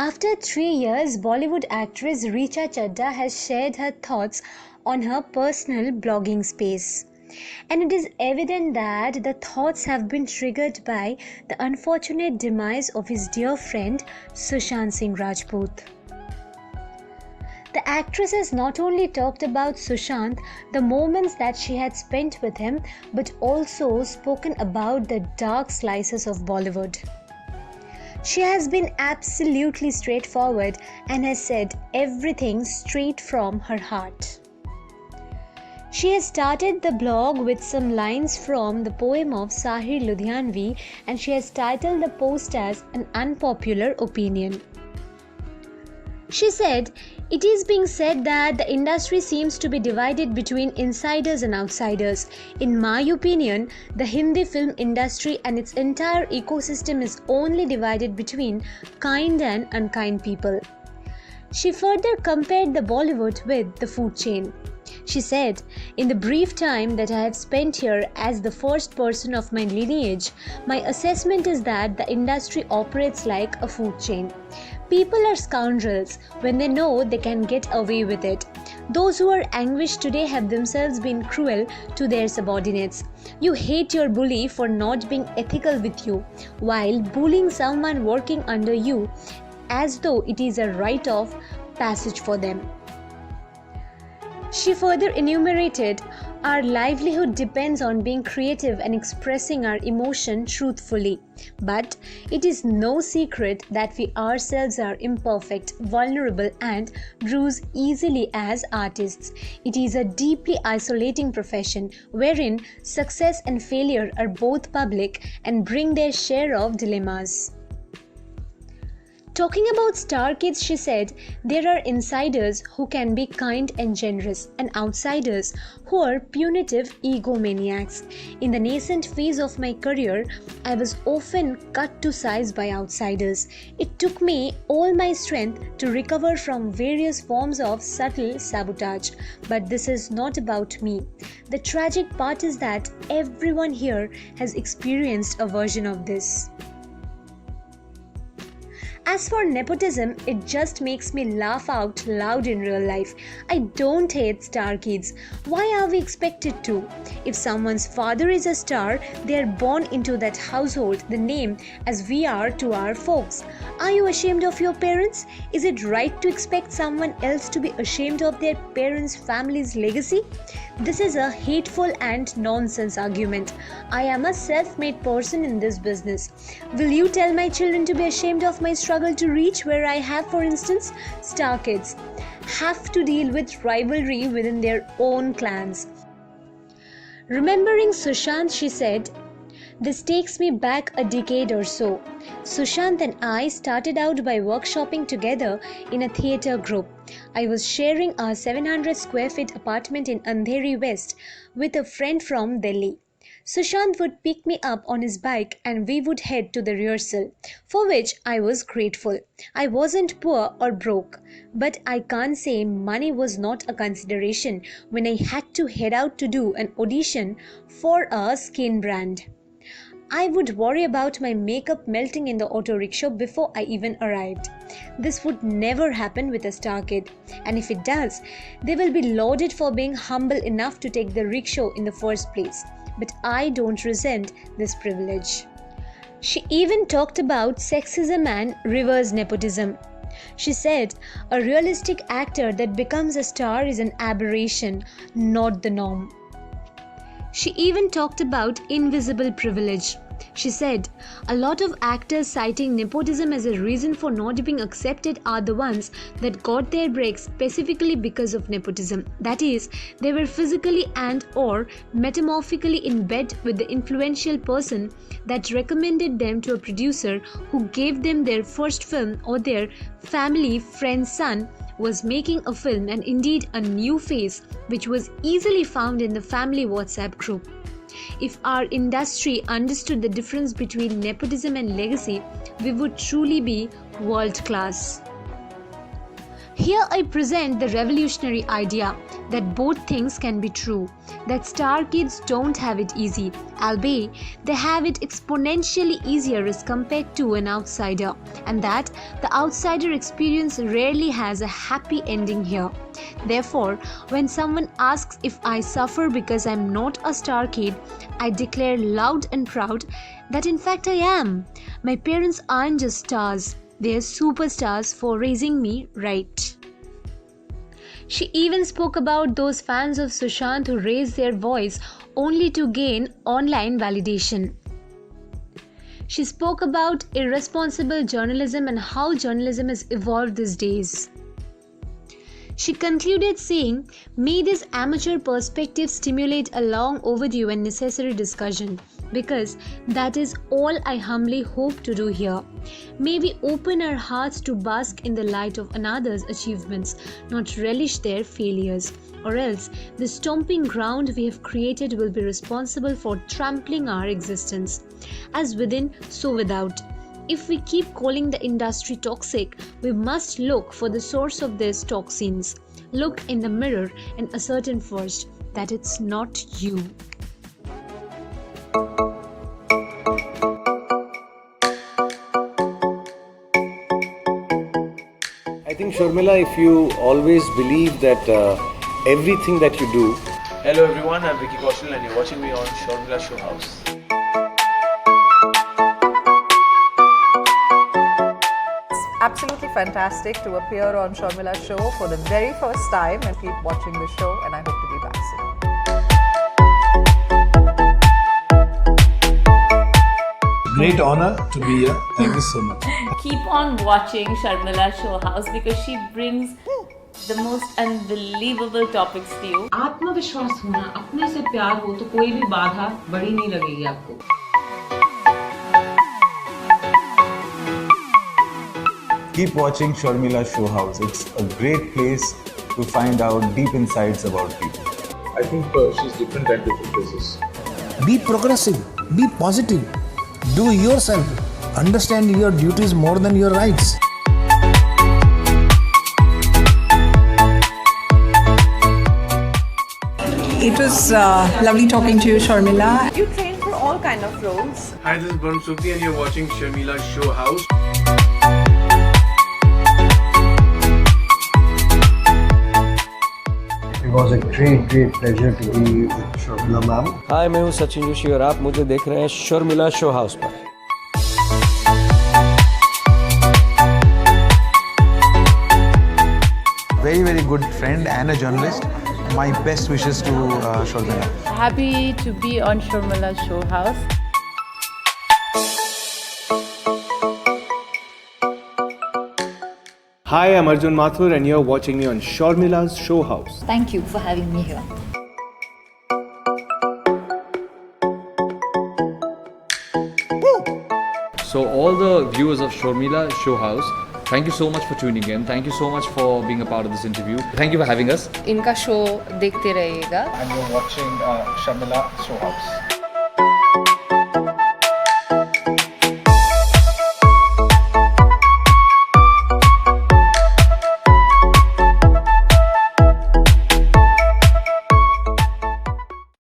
After 3 years, Bollywood actress Richa Chadda has shared her thoughts on her personal blogging space. And it is evident that the thoughts have been triggered by the unfortunate demise of his dear friend Sushant Singh Rajput. The actress has not only talked about Sushant, the moments that she had spent with him, but also spoken about the dark slices of Bollywood. She has been absolutely straightforward and has said everything straight from her heart. She has started the blog with some lines from the poem of Sahir Ludhianvi, and she has titled the post as An Unpopular Opinion. She said, "It is being said that the industry seems to be divided between insiders and outsiders. In my opinion, the Hindi film industry and its entire ecosystem is only divided between kind and unkind people." She further compared the Bollywood with the food chain. She said, "In the brief time that I have spent here as the first person of my lineage, my assessment is that the industry operates like a food chain. People are scoundrels when they know they can get away with it. Those who are anguished today have themselves been cruel to their subordinates. You hate your bully for not being ethical with you, while bullying someone working under you as though it is a rite of passage for them." She further enumerated, "Our livelihood depends on being creative and expressing our emotion truthfully. But it is no secret that we ourselves are imperfect, vulnerable, and bruise easily as artists. It is a deeply isolating profession wherein success and failure are both public and bring their share of dilemmas." Talking about star kids, she said, "There are insiders who can be kind and generous, and outsiders who are punitive egomaniacs. In the nascent phase of my career, I was often cut to size by outsiders. It took me all my strength to recover from various forms of subtle sabotage. But this is not about me. The tragic part is that everyone here has experienced a version of this. As for nepotism, it just makes me laugh out loud in real life. I don't hate star kids. Why are we expected to? If someone's father is a star, they are born into that household, the name, as we are to our folks. Are you ashamed of your parents? Is it right to expect someone else to be ashamed of their parents' family's legacy? This is a hateful and nonsense argument. I am a self-made person in this business. Will you tell my children to be ashamed of my struggle to reach where I have? For instance, star kids have to deal with rivalry within their own clans." Remembering Sushant, she said, "This takes me back a decade or so. Sushant and I started out by workshopping together in a theatre group. I was sharing a 700 square feet apartment in Andheri West with a friend from Delhi. Sushant would pick me up on his bike and we would head to the rehearsal, for which I was grateful. I wasn't poor or broke, but I can't say money was not a consideration when I had to head out to do an audition for a skin brand. I would worry about my makeup melting in the auto rickshaw before I even arrived. This would never happen with a star kid, and if it does, they will be lauded for being humble enough to take the rickshaw in the first place. But I don't resent this privilege." She even talked about sexism and reverse nepotism. She said, "A realistic actor that becomes a star is an aberration, not the norm." She even talked about invisible privilege. She said, "A lot of actors citing nepotism as a reason for not being accepted are the ones that got their breaks specifically because of nepotism. That is, they were physically and or metamorphically in bed with the influential person that recommended them to a producer who gave them their first film, or their family friend's son was making a film, and indeed a new face which was easily found in the family WhatsApp group. If our industry understood the difference between nepotism and legacy, we would truly be world class." Here I present the revolutionary idea that both things can be true, that star kids don't have it easy, albeit they have it exponentially easier as compared to an outsider, and that the outsider experience rarely has a happy ending here. Therefore, when someone asks if I suffer because I'm not a star kid, I declare loud and proud that in fact I am. My parents aren't just stars, they're superstars for raising me right. She even spoke about those fans of Sushant who raised their voice only to gain online validation. She spoke about irresponsible journalism and how journalism has evolved these days. She concluded saying, "May this amateur perspective stimulate a long overdue and necessary discussion, because that is all I humbly hope to do here. May we open our hearts to bask in the light of another's achievements, not relish their failures, or else the stomping ground we have created will be responsible for trampling our existence, as within, so without. If we keep calling the industry toxic, we must look for the source of these toxins. Look in the mirror and ascertain first that it's not you." I think, Sharmila, if you always believe that everything that you do. Hello everyone, I'm Vicky Kaushal and you're watching me on Sharmila Show House. Absolutely fantastic to appear on Sharmila Show for the very first time, and keep watching the show, and I hope to be back soon. Great honor to be here. Thank you so much. Keep on watching Sharmila Show House because she brings the most unbelievable topics to you. आत्मविश्वास होना, अपने से प्यार हो तो कोई भी बाधा बड़ी नहीं लगेगी आपको. Keep watching Sharmila Show House. It's a great place to find out deep insights about people. I think she's different at different places. Be progressive, be positive, do yourself, understand your duties more than your rights. It was lovely talking to you, Sharmila. You train for all kind of roles. Hi, this is Varun Sukhi and you're watching Sharmila Show House. It was a great pleasure to be with Sharmila ma'am. हाय, मैं हूँ सचिन जोशी और आप मुझे देख रहे हैं Sharmila show house पर. Very good friend and a journalist. My best wishes to Sharmila. Happy to be on Sharmila Show House. Hi, I'm Arjun Mathur and you're watching me on Sharmila's Show House. Thank you for having me here. So all the viewers of Sharmila Show House, thank you so much for tuning in. Thank you so much for being a part of this interview. Thank you for having us. इनका show देखते रहिएगा. And you're watching Sharmila Show House.